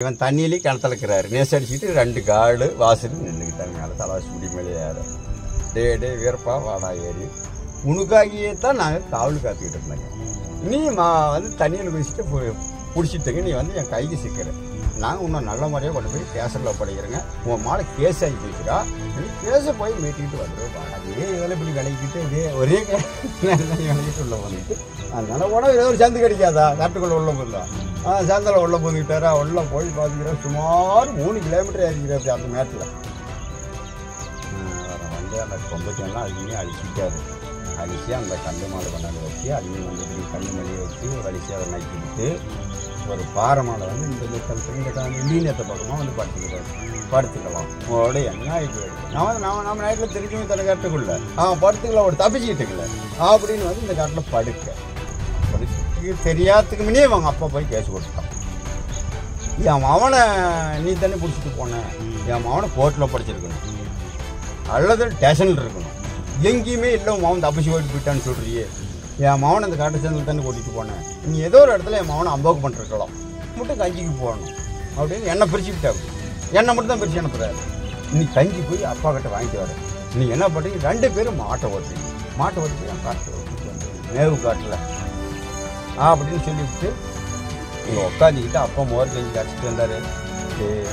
இவன் தண்ணியிலே கிணத்தலுக்கிறாரு. நேச அடிச்சுட்டு 2 காடு வாசல் நின்றுக்கிட்டாங்க. மேலே தலவாசி முடி மேலே ஏற டே வீரப்பா வாடா ஏறி உனக்காகியே தான் நாங்கள் காவல் காத்துக்கிட்டு இருந்தாங்க. நீ வந்து தண்ணியில் குதிச்சுட்டு பிடிச்சிட்டுங்க. நீ வந்து என் கைக்கு சிக்கிற. நாங்கள் இன்னும் நல்ல முறையாக கொண்டு போய் கேஸில் ஒப்படைக்கிறேங்க. உன் மேலே கேஸ் ஆகி போச்சுடா. நீ கேஸை போய் மீட்டிக்கிட்டு வந்துடுவோம். அதே இதெல்லாம் இப்படி விளக்கிட்டு இதே ஒரே விளக்கிட்டு உள்ள வந்துட்டு அதனால உடம்பு ஏதோ ஒரு சந்து கிடைக்காதா காட்டுக்குள்ளே உள்ள போடலாம். சந்தில் உள்ள போந்துக்கிட்டாரா. உள்ள போய் பார்த்துக்கிறேன். சுமார் 3 கிலோமீட்டர் ஏறிக்கிறாரு அந்த மேட்டில். வந்து அந்த கொம்பத்தையெல்லாம் அதுக்குமே அழிச்சிட்டாரு. அழிச்சு அந்த கண்டு மாலை கொண்டாந்து வச்சு அதுலேயும் வந்து கண்டு மலையை வச்சு வலிச்சு அதை நக்கிட்டு ஒரு பாறை மாலை வந்து இந்த மீனத்தை பக்கமாக வந்து படுத்துக்கலாம். உங்களோட என்ன ஆகிட்டு நம்ம நைட்டில் திருப்பி தன காட்டுக்குள்ள படுத்துக்கலாம். ஒரு தப்பிச்சுக்கிட்டுக்கல அப்படின்னு வந்து இந்த காட்டில் படுக்க தெரியாததுக்கு முன்னே அவங்க அப்பா போய் கேஸ் கொடுத்துட்டான். என் மவனை நீ தானே பிடிச்சிட்டு போனேன். என் மவனை கோர்ட்டில் படிச்சிருக்கணும் அல்லது ஸ்டேஷனில் இருக்கணும். எங்கேயுமே இல்லை உன் மவன் தப்பிச்சு ஓட்டு போயிட்டான்னு சொல்கிறியே. என் மவனை அந்த காட்டு சேர்ந்து தானே கூட்டிகிட்டு போனேன். நீ ஏதோ ஒரு இடத்துல என் மவனை அம்போக்கு பண்ணிருக்கலாம். மட்டும் கஞ்சிக்கு போகணும் அப்படின்னு என்னை பிரிச்சுக்கிட்டாரு. என்னை மட்டும் தான் பிரித்து அனுப்புகிறாரு. நீ கஞ்சி போய் அப்பா கிட்ட வாங்கிட்டு வர. நீ என்ன பண்ணுறீங்க 2 பேரும் மாட்டை ஓட்டுறீங்க. மாட்டை ஓட்டி என் காட்டில் ஓட்டிட்டு வந்து மேவு காட்டில் அப்படின்னு சொல்லிவிட்டு இங்கே உட்காந்துக்கிட்டு அப்பா மோர் கஞ்சி கடிச்சிட்டு வந்தார்.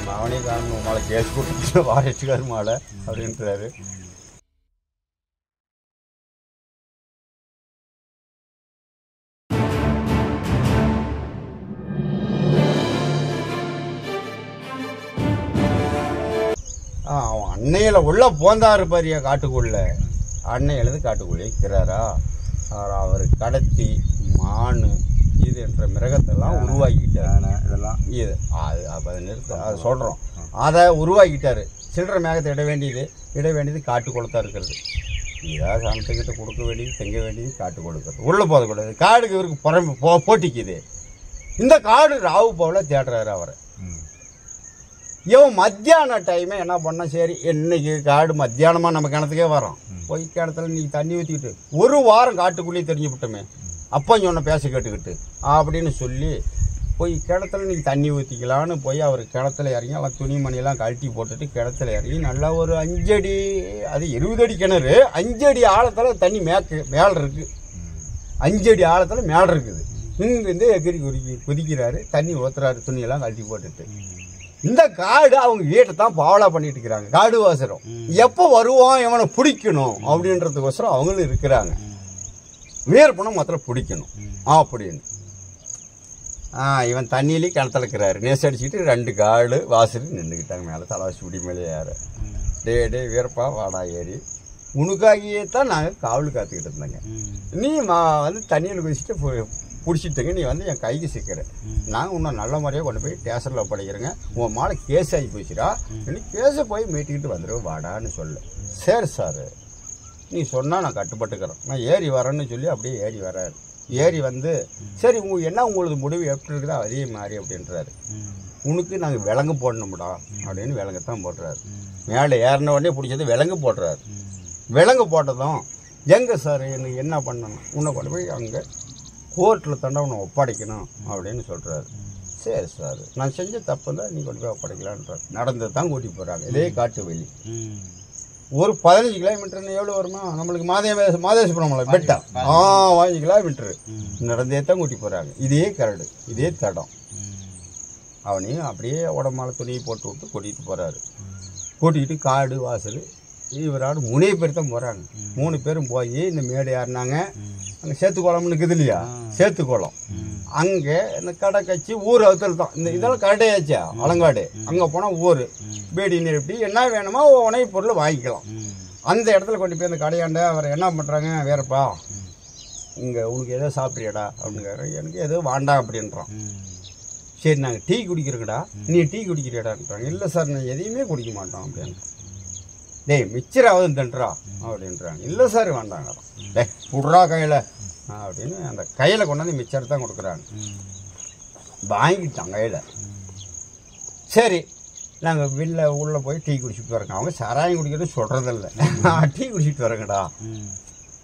மவனே காரணம் மாலை கேஸ் கொடுத்துட்டு வாரட்டுக்காரு மாலை அப்படின்றாரு. அவன் அன்னையில் உள்ள போந்தாரு பாரியா காட்டுக்குள்ள. அன்னையிலேருந்து காட்டுக்குள்ளே இருக்கிறாரா. அவர் கடத்தி மான் இது என்ற மிருகத்தெல்லாம் உருவாக்கிட்டாரு. இதெல்லாம் இது அப்போ அதை நிறுத்த அதை சொல்கிறோம். அதை உருவாக்கிட்டாரு. சில்லற மேகத்தை இட வேண்டியது காட்டுக்குள்ளத்தான் இருக்கிறது. இதாக சமத்துக்கிட்ட கொடுக்க வேண்டியது தெங்க வேண்டியது காட்டு கொடுக்குறது. உள்ளே போதக்கூடாது. காடுக்கு இவருக்கு போட்டிக்குது. இந்த காடு ராவு போல தேடுறாரு அவரை. இவன் மத்தியான டைமே என்ன பண்ணால் சரி இன்னைக்கு காடு மத்தியானமாக நம்ம கிணத்துக்கே வரோம். போய் கிணத்துல நீ தண்ணி ஊற்றிக்கிட்டு 1 வாரம் காட்டுக்குள்ளேயே தெரிஞ்சு விட்டோமே அப்போ சொன்ன பேச கேட்டுக்கிட்டு அப்படின்னு சொல்லி போய் கிணத்துல நீ தண்ணி ஊற்றிக்கலான்னு போய் அவர் கிணத்துல இறங்கி எல்லாம் துணிமணியெல்லாம் கழட்டி போட்டுட்டு கிணத்துல இறங்கி நல்லா ஒரு 5 அடி அது 20 அடி கிணறு 5 அடி ஆழத்தில் தண்ணி மேலே இருக்குது. 5 அடி ஆழத்தில் மேலே இருக்குது. இங்கேருந்து எகிரி குதிக்கிறாரு. தண்ணி ஊற்றுறாரு துணியெல்லாம் கழட்டி போட்டுட்டு. இந்த காடு அவங்க வீட்டை தான் பாவலா பண்ணிட்டு இருக்கிறாங்க. காடு வாசரம் எப்போ வருவான் இவனை பிடிக்கணும் அப்படின்றதுக்கோசரம் அவங்களும் இருக்கிறாங்க. வீரப்பணம் மாத்திரம் பிடிக்கணும் அப்படின்னு இவன் தண்ணியிலே கிணத்தலுக்கிறாரு. நேச அடிச்சுட்டு 2 காடு வாசல் நின்றுக்கிட்டாங்க. மேலே தலவாசி முடி மேலே ஏற டே வீரப்பா வாடா ஏறி உனக்காகியே தான் நாங்கள் காவல் காத்துக்கிட்டு இருந்தாங்க. நீ வந்து தண்ணியில் குதிச்சுட்டு பிடிச்சிட்டுங்க. நீ வந்து என் கைக்கு சிக்கிற. நாங்கள் இன்னும் நல்ல முறையாக கொண்டு போய் ஸ்டேஷனில் ஒப்படைக்கிறேங்க. உன் மேலே கேஸ் ஆகி போச்சுடா. நீ கேஸை போய் மீட்டிக்கிட்டு வந்துடுவோம் வாடான்னு சொல்லு. சரி சார் நீ சொன்னால் நான் கட்டுப்பட்டுக்கிறேன். நான் ஏறி வரேன்னு சொல்லி அப்படியே ஏறி வராரு. ஏறி வந்து சரி உங்களுக்கு முடிவு எப்படி இருக்குதோ அதே மாதிரி அப்படின்றாரு. உனக்கு நாங்கள் விலங்கு போடணும்டா அப்படின்னு விலங்குத்தான் போடுறாரு. மேலே ஏறின உடனே பிடிச்சது விலங்கு போடுறாரு. விலங்கு போட்டதும் எங்கே சார் எனக்கு என்ன பண்ணணும் உன்னை கொண்டு போய் அங்கே கோர்ட்டில் தாண்டா உன்னை ஒப்படைக்கணும் அப்படின்னு சொல்கிறாரு. சரி சார் நான் செஞ்ச தப்பு தான் நீ கொண்டு போய் ஒப்படைக்கலான்றார். நடந்து தான் கூட்டிகிட்டு போகிறாங்க. இதே காட்டு வெளி ஒரு 15 கிலோமீட்டர்னு எவ்வளோ வருமா நம்மளுக்கு மாதேஸ்வரம் பெட்டா 15 கிலோமீட்டரு நடந்தே தான் கூட்டி போகிறாங்க. இதே கரடு இதே தடம். அவனையும் அப்படியே உடம்பால துணியை போட்டு விட்டு கூட்டிகிட்டு போகிறாரு. கூட்டிகிட்டு காடு வாசல் இவராடு 3 பேர் தான் போகிறாங்க. 3 பேரும் போய் இந்த மேடு ஏறினாங்க. அங்கே சேத்துக்குளம்னு இருக்குது இல்லையா சேத்துக்குளம். அங்கே இந்த கடை கட்சி ஊர் அவத்தில் தான் இந்த இதெல்லாம் கடையாச்சா அலங்காடு. அங்கே போனால் ஊர் பேடி நிறுத்தி என்ன வேணுமோ உணவு பொருள் வாங்கிக்கலாம். அந்த இடத்துல கொண்டு போய் அந்த கடையாண்ட அவர் என்ன பண்ணுறாங்க. வேறப்பா இங்கே உனக்கு எதோ சாப்பிட்றியாடா அப்படின்னு எனக்கு எதுவும் வேண்டாம் அப்படின்றான். சரி நாங்கள் டீ குடிக்கிறோங்கடா நீ டீ குடிக்கிறியாடான்றாங்க. இல்லை சார் நான் எதையுமே குடிக்க மாட்டோம் அப்படின்றான். டேய் மிச்சராவது தண்டுறா அப்படின்றாங்க. இல்லை சார் வேண்டாங்க. புடுறா கையில் அப்படின்னு அந்த கையில் கொண்டாந்து மிச்சர் தான் கொடுக்குறாங்க. வாங்கிட்டான் கையில். சரி நாங்கள் வெளில உள்ளே போய் டீ குடிச்சிட்டு வரோங்க. அவங்க சாராயம் குடிக்கிறது சொல்கிறதில்ல. டீ குடிச்சிட்டு வரோங்கடா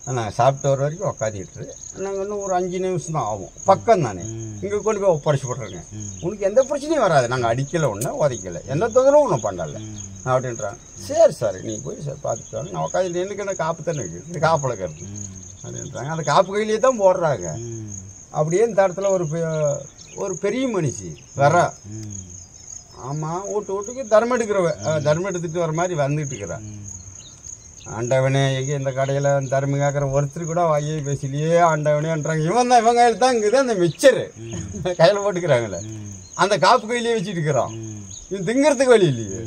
நாங்கள் சாப்பிட்டு வர வரைக்கும் உக்காந்துக்கிட்டு நாங்கள் இன்னும் ஒரு 5 நிமிஷம் தான் ஆகும், பக்கம் தானே, இங்கே கொண்டு போய் ஒப்படைச்சு போட்டுருங்க, உனக்கு எந்த பிரச்சனையும் வராது, நாங்கள் அடிக்கலை ஒன்று உதைக்கலை, எந்த தொந்தரவும் ஒன்றும் பண்ணல அப்படின்றாங்க. சரி சார் நீங்கள் போய் சார் பார்த்துட்டு நான் உட்காந்து எனக்கு என்ன காப்பு தானே இருக்குது, இந்த காப்பில் கருத்து அப்படின்றாங்க. அந்த காப்பு கையிலேயே தான் போடுறாங்க. அப்படியே இந்த இடத்துல ஒரு பெரிய மனுஷி வர, ஆமாம் வீட்டுக்கு தர்மம் எடுத்துகிட்டு வர மாதிரி வந்துட்டு இருக்கிறேன். ஆண்டவனே எங்கே இந்த கடையில் தர்மம் கேட்குற ஒருத்தர் கூட வாயே பேசலையே ஆண்டவனேன்றாங்க. இவன் தான் இவன் கையில் தான் இருக்குது அந்த மிக்சரு கையில் போட்டுக்கிறாங்களே, அந்த காப்பு கையிலேயே வச்சுட்டு இருக்கிறான், இவன் திங்கிறதுக்கு வழி இல்லையே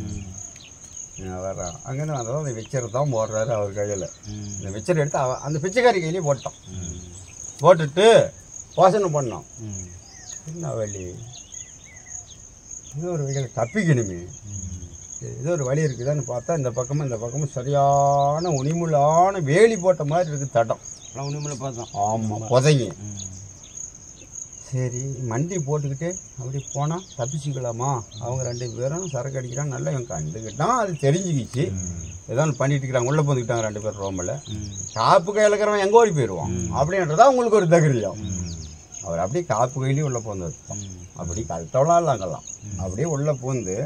வர்றான். அங்கேருந்து வந்ததும் அந்த மிக்சரை தான் போடுறாரு அவர் கையில். இந்த மிக்சர் எடுத்து அந்த பிச்சைக்காரி கையிலேயே போட்டான். போட்டுட்டு யோசனை பண்ணோம், என்ன வழி, ஏதோ ஒரு வகையில் தப்பிக்கணுமே, ஏதோ ஒரு வழி இருக்குதான்னு பார்த்தா இந்த பக்கமும் சரியான உனிமுள்ளான வேலி போட்ட மாதிரி இருக்குது தடம். உனிமுள்ள பார்த்தோம். ஆமாம், புதைங்க. சரி மண்டி போட்டுக்கிட்டு அப்படி போனால் தப்பிச்சுக்கலாமா, அவங்க 2 பேரும் சரக்கு அடிக்கிறாங்க, நல்லா இவன் கண்டுக்கிட்டான், அது தெரிஞ்சுக்கிச்சு, ஏதோ பண்ணிட்டு இருக்கிறாங்க, உள்ளே போந்துக்கிட்டாங்க 2 பேர் ரோமில். காப்பு கையில் இருக்கிறவன் எங்கே ஓடி போயிடுவான் அப்படின்றதா உங்களுக்கு ஒரு தகரியம். அவர் அப்படியே காப்பு கையிலேயே உள்ளே போந்து அப்படி கழட்டோலாம் இல்லைங்கலாம், அப்படியே உள்ளே பூந்து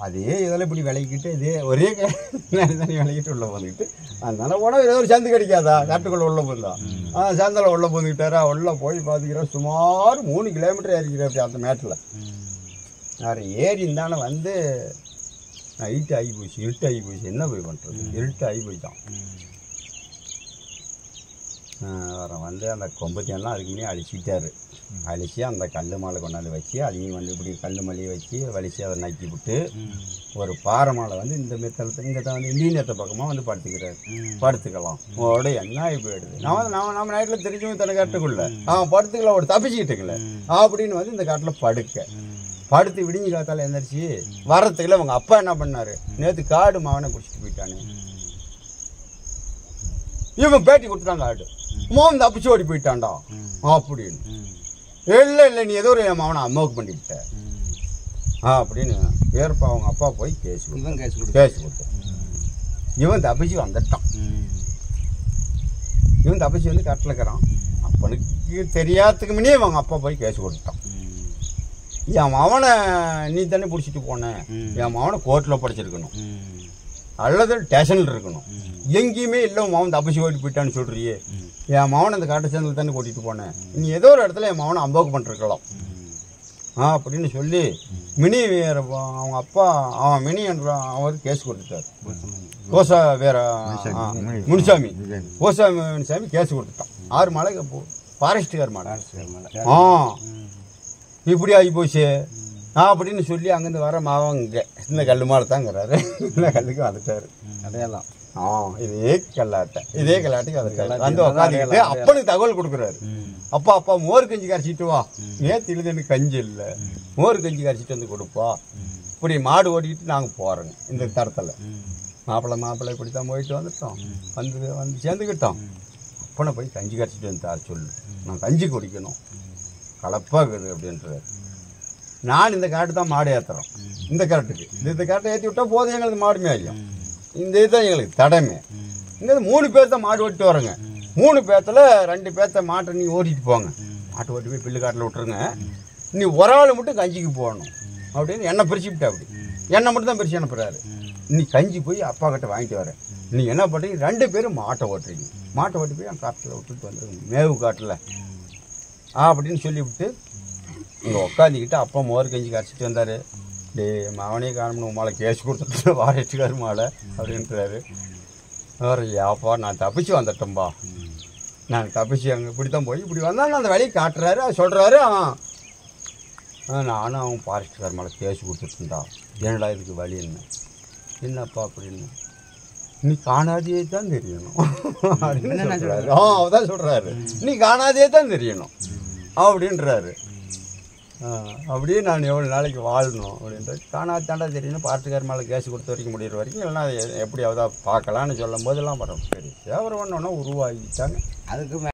அதே இதில் இப்படி விளக்கிட்டு இதே ஒரே தனி விளக்கிட்டு உள்ளே போந்துக்கிட்டு, அதனால போனால் ஏதோ ஒரு சந்து கிடைக்காதா, காட்டுக்குள்ளே உள்ளே போந்தா சந்தில் உள்ளே போந்துக்கிட்டாரா, உள்ளே போய் பார்த்துக்கிறா சுமார் 3 கிலோமீட்டர் ஏறிக்கிறேன் அப்படி அந்த மேட்டில். வேறு ஏறி இருந்தானே வந்து நைட்டு ஆகி போச்சு, இருட்டு ஆகி போச்சு, என்ன போய் பண்ணுறது, இருட்டு ஆகி போயிட்டான். வர வந்து அந்த கொம்பத்தியெல்லாம் அதுக்கு முன்னே அழிச்சிட்டாரு. அழிச்சு அந்த கல் மாலை கொண்டாந்து வச்சு அதையும் வந்து இப்படி கல் மலையை வச்சு வலிச்சு அதை நக்கி விட்டு ஒரு பாறை மாலை வந்து இந்த மெத்தலத்தை இங்கே தான் வந்து இந்தியத்தை பக்கமாக வந்து படுத்துக்கிறாரு. படுத்துக்கலாம் ஓட என்ன ஆகி போயிடுது. நம்ம நைட்டில் தெரிஞ்சவங்க தன்னை காட்டுக்குள்ள படுத்துக்கலாம், ஒரு தப்பிச்சுக்கிட்டுக்கல அப்படின்னு வந்து இந்த காட்டில் படுத்து விடிஞ்சு காத்தால எந்திரிச்சு வரத்துக்குள்ள அவங்க அப்பா என்ன பண்ணாரு, நேற்று காடு மாவனை குடிச்சிட்டு போயிட்டானே, இவன் பேட்டி கொடுத்துட்டாங்க, ஆடு மோகன் தப்பிச்சு ஓடி போயிட்டான்டா அப்படின்னு. இல்லை நீ ஏதோ ஒரு அவனை அம்மாவுக்கு பண்ணிவிட்ட அப்படின்னு வேறுப்பா அவங்க அப்பா போய் கேஸ் கொடுத்து இவன் தப்பிச்சு வந்துட்டான். இவன் தப்பிச்சு வந்து கட்டில் இருக்கிறான். அப்பனுக்கு தெரியாததுக்கு முன்னே அவங்க அப்பா போய் கேஸ் கொடுத்துட்டான். என் அவனை நீ தானே பிடிச்சிட்டு போன, என் அவனை கோர்ட்டில் படிச்சிருக்கணும் அல்லது ஸ்டேஷனில் இருக்கணும், எங்கேயுமே இல்லை உன் மகன் தப்பிச்சு ஓடி போயிட்டான்னு சொல்கிறியே, என் மகன் அந்த காட்டு சேர்ந்தல் தானே கூட்டிகிட்டு போனேன், நீ ஏதோ ஒரு இடத்துல என் மகனை அம்போக்கு பண்ணிருக்கலாம் அப்படின்னு சொல்லி மினி அவங்க அப்பா அவன் மினி என்ற அவர் கேஸ் கொடுத்துட்டார். கோசா வேற முனுசாமி முனுசாமி கேஸ் கொடுத்துட்டான். 6 மாலை ஃபாரஸ்ட்டுக்கார் மாலை இப்படி ஆகி போச்சு அப்படின்னு சொல்லி அங்கேருந்து வர மாவன் இங்கே இந்த கல் மாலை தாங்கிறாரு. இந்த கல்லுக்கு வந்துட்டாரு. அதையெல்லாம் இதே கல்லாட்டுக்கு வந்துட்டாரு. வந்து உட்காந்துக்கிட்டு அப்பனுக்கு தகவல் கொடுக்குறாரு. அப்பா மோர் கஞ்சி கரைச்சிட்டு வா, நேற்று எனக்கு கஞ்சி இல்லை, மோர் கஞ்சி கரைச்சிட்டு வந்து கொடுப்பா. இப்படி மாடு ஓட்டிக்கிட்டு நாங்கள் போகிறோங்க இந்த தரத்தில். மாப்பிள்ளை இப்படி தான் போயிட்டு வந்துட்டோம், வந்து சேர்ந்துக்கிட்டோம். அப்பனை போய் கஞ்சி கரைச்சிட்டு வந்து சொல்லு, நான் கஞ்சி குடிக்கணும், கலப்பாகுது அப்படின்றாரு. நான் இந்த காட்டு தான் மாடு ஏற்றுறோம், இந்த காட்டுக்கு இந்த காட்டை ஏற்றி விட்டால் போதும், எங்களுக்கு மாடு மேயும், இந்த இதுதான் எங்களுக்கு தடமே. இங்கே 3 பேர் தான் மாடு ஓட்டிட்டு வரோங்க. 3 பேர்த்தில் 2 பேர்த்த மாட்டை நீ ஓட்டிட்டு போங்க, மாட்டை ஓட்டி போய் பில்லு காட்டில் விட்டுருங்க, நீ ஒரு ஆள் மட்டும் கஞ்சிக்கு போகணும் அப்படின்னு என்னை பிரிச்சுக்கிட்டே. அப்படி என்னை மட்டும் தான் பிரித்து அனுப்புகிறாரு. நீ கஞ்சி போய் அப்பா கிட்ட வாங்கிட்டு வரேன், நீ என்ன பண்ணுறீங்க 2 பேரும் மாட்டை ஓட்டுறீங்க, மாட்டை ஓட்டி போய் என் காட்டில் விட்டுட்டு வந்துடுங்க, மேவு காட்டில் அப்படின்னு சொல்லிவிட்டு இங்கே உட்காந்துக்கிட்டு அப்பா மோர் கஞ்சி கரைச்சிட்டு வந்தார். டே மவனே காரணம் உமாலை கேஸ் கொடுத்துட்டு வாரட்டுக்காரு மாலை அப்படின்றாரு. வேறு ஏப்பா நான் தப்பிச்சு வந்துட்டேன்பா, நான் தப்பிச்சு அங்கே இப்படி தான் போய் இப்படி வந்தாலும் அந்த வழியை காட்டுறாரு. அது சொல்கிறாரு நானும் அவன் ஃபாரஸ்ட்டுக்கார் மேலே கேஸ் கொடுத்துட்டுண்டா, ஏன்டா இதுக்கு வழி என்னப்பா அப்படின்னு, நீ காணாதே தான் தெரியணும் அப்படின்னு சொல்கிறாரு. அவதான் சொல்கிறாரு, நீ காணாதே தான் தெரியணும் அப்படின்றாரு. அப்படியே நான் எவ்வளோ நாளைக்கு வாழணும் அப்படின்றது காணாதாண்டா தெரியணும். பாட்டுக்கார மேலே கேஸ் கொடுத்து வரைக்கும் முடிகிற வரைக்கும் இல்லைனா எப்படியாவதா பார்க்கலான்னு சொல்லும் போதெல்லாம் படம் சரி வியாபாரம் ஒன்று உருவாகிட்டாங்க. அதுக்கு